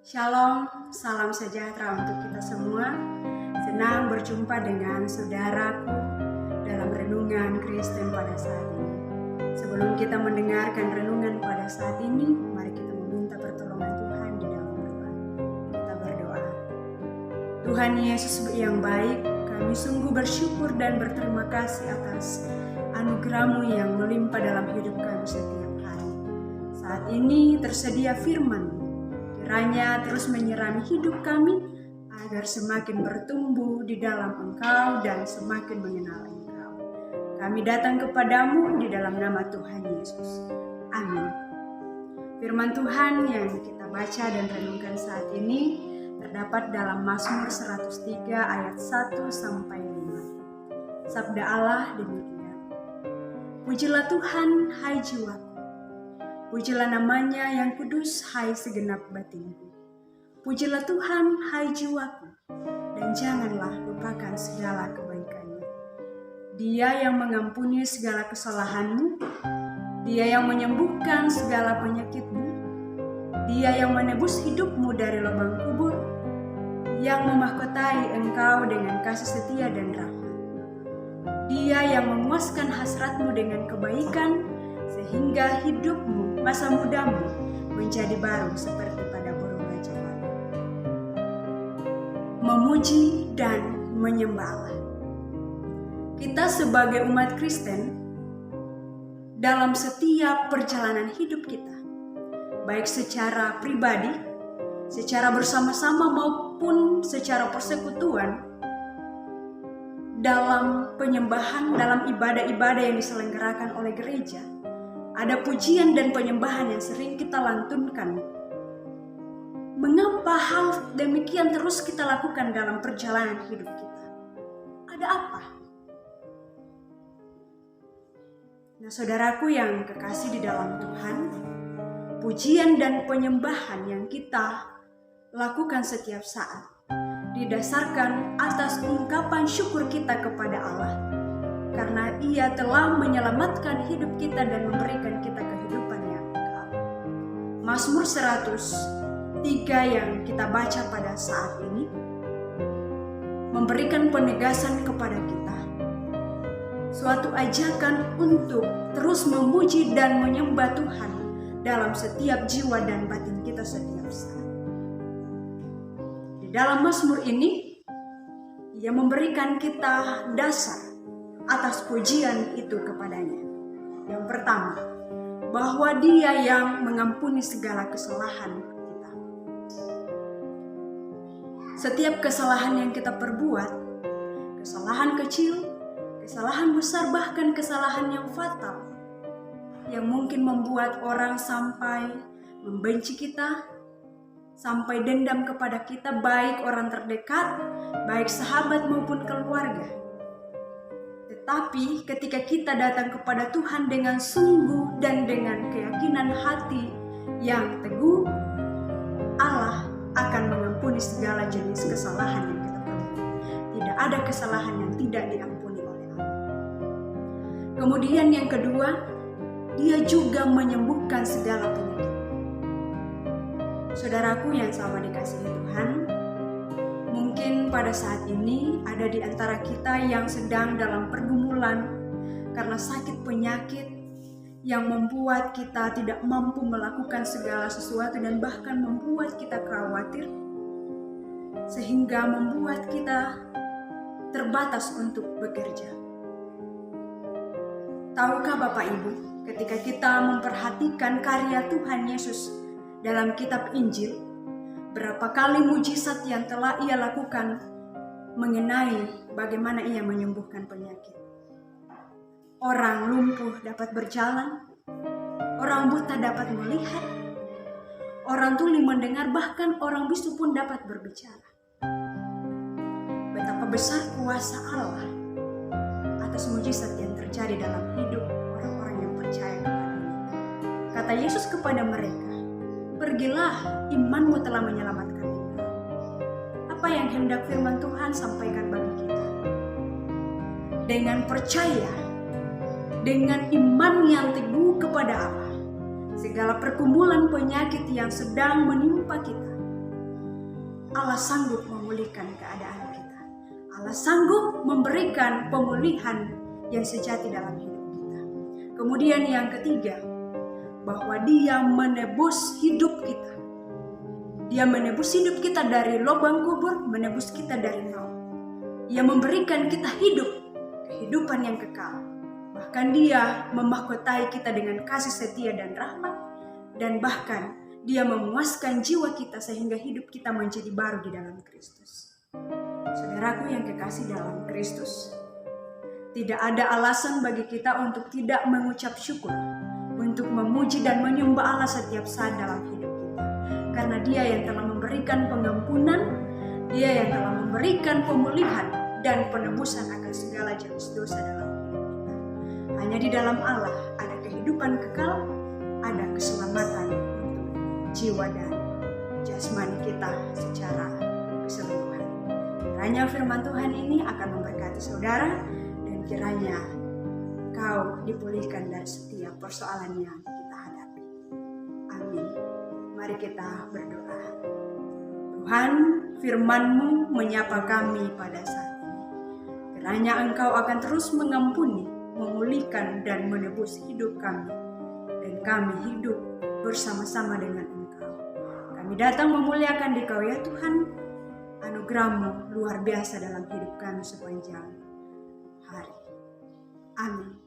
Shalom, salam sejahtera untuk kita semua. Senang berjumpa dengan saudaraku dalam renungan Kristen pada saat ini. Sebelum kita mendengarkan renungan pada saat ini, mari kita meminta pertolongan Tuhan di dalam doa. Kita berdoa. Tuhan Yesus yang baik, kami sungguh bersyukur dan berterima kasih atas anugerah-Mu yang melimpah dalam hidup kami setiap hari. Saat ini tersedia firman-Mu. Kiranya terus menyirami hidup kami agar semakin bertumbuh di dalam Engkau dan semakin mengenal Engkau. Kami datang kepadamu di dalam nama Tuhan Yesus. Amin. Firman Tuhan yang kita baca dan renungkan saat ini terdapat dalam Mazmur 103 ayat 1 sampai 5. Sabda Allah demikian. Pujilah Tuhan, hai jiwaku. Pujilah namanya yang kudus, hai segenap batinku. Pujilah Tuhan, hai jiwaku, dan janganlah lupakan segala kebaikannya. Dia yang mengampuni segala kesalahanmu, Dia yang menyembuhkan segala penyakitmu, Dia yang menebus hidupmu dari lubang kubur, yang memahkotai engkau dengan kasih setia dan rahmat. Dia yang memuaskan hasratmu dengan kebaikan, sehingga hidupmu, masa mudamu, menjadi baru seperti pada burung raja wali. Memuji dan menyembah Allah. Kita sebagai umat Kristen, dalam setiap perjalanan hidup kita, baik secara pribadi, secara bersama-sama maupun secara persekutuan, dalam penyembahan, dalam ibadah-ibadah yang diselenggarakan oleh gereja, ada pujian dan penyembahan yang sering kita lantunkan. Mengapa hal demikian terus kita lakukan dalam perjalanan hidup kita? Ada apa? Nah, saudaraku yang kekasih di dalam Tuhan, pujian dan penyembahan yang kita lakukan setiap saat didasarkan atas ungkapan syukur kita kepada Allah, karena Ia telah menyelamatkan hidup kita dan memberikan kita kehidupan yang kekal. Mazmur 103 yang kita baca pada saat ini memberikan penegasan kepada kita, suatu ajakan untuk terus memuji dan menyembah Tuhan dalam setiap jiwa dan batin kita setiap saat. Di dalam Mazmur ini, Ia memberikan kita dasar atas pujian itu kepadanya. Yang pertama, bahwa Dia yang mengampuni segala kesalahan kita. Setiap kesalahan yang kita perbuat, kesalahan kecil, kesalahan besar, bahkan kesalahan yang fatal, yang mungkin membuat orang sampai membenci kita, sampai dendam kepada kita, baik orang terdekat, baik sahabat maupun keluarga. Tetapi ketika kita datang kepada Tuhan dengan sungguh dan dengan keyakinan hati yang teguh, Allah akan mengampuni segala jenis kesalahan yang kita perbuat. Tidak ada kesalahan yang tidak diampuni oleh Allah. Kemudian yang kedua, Dia juga menyembuhkan segala penyakit. Saudaraku yang sama dikasihi Tuhan, mungkin pada saat ini ada di antara kita yang sedang dalam pergumulan karena sakit penyakit yang membuat kita tidak mampu melakukan segala sesuatu dan bahkan membuat kita khawatir, sehingga membuat kita terbatas untuk bekerja. Tahukah Bapak Ibu, ketika kita memperhatikan karya Tuhan Yesus dalam kitab Injil, berapa kali mujizat yang telah Ia lakukan mengenai bagaimana Ia menyembuhkan penyakit. Orang lumpuh dapat berjalan, orang buta dapat melihat, orang tuli mendengar, bahkan orang bisu pun dapat berbicara. Betapa besar kuasa Allah atas mujizat yang terjadi dalam hidup orang-orang yang percaya kepada-Nya. Kata Yesus kepada mereka, "Pergilah, imanmu telah menyelamatkan engkau." Apa yang hendak firman Tuhan sampaikan bagi kita? Dengan percaya, dengan iman yang teguh kepada Allah, segala pergumulan penyakit yang sedang menimpa kita Allah sanggup memulihkan keadaan kita. Allah sanggup memberikan pemulihan yang sejati dalam hidup kita. Kemudian yang ketiga, bahwa Dia menebus hidup kita. Dia menebus hidup kita dari lubang kubur, menebus kita dari maut. Ia memberikan kita hidup, kehidupan yang kekal. Bahkan Dia memahkotai kita dengan kasih setia dan rahmat, dan bahkan Dia memuaskan jiwa kita sehingga hidup kita menjadi baru di dalam Kristus. Saudaraku yang kekasih dalam Kristus, tidak ada alasan bagi kita untuk tidak mengucap syukur, untuk memuji dan menyembah Allah setiap saat dalam hidup kita. Karena Dia yang telah memberikan pengampunan, Dia yang telah memberikan pemulihan dan penebusan akan segala jenis dosa dalam hidup kita. Hanya di dalam Allah ada kehidupan kekal, ada keselamatan untuk jiwa dan jasmani kita secara keseluruhan. Kiranya firman Tuhan ini akan memberkati saudara, dan kiranya kau dipulihkan dari setiap persoalan yang kita hadapi. Amin. Mari kita berdoa. Tuhan, firman-Mu menyapa kami pada saat ini. Kiranya Engkau akan terus mengampuni, memulihkan dan menebus hidup kami, dan kami hidup bersama-sama dengan Engkau. Kami datang memuliakan Dikau ya Tuhan. Anugerah-Mu luar biasa dalam hidup kami sepanjang hari. Amin.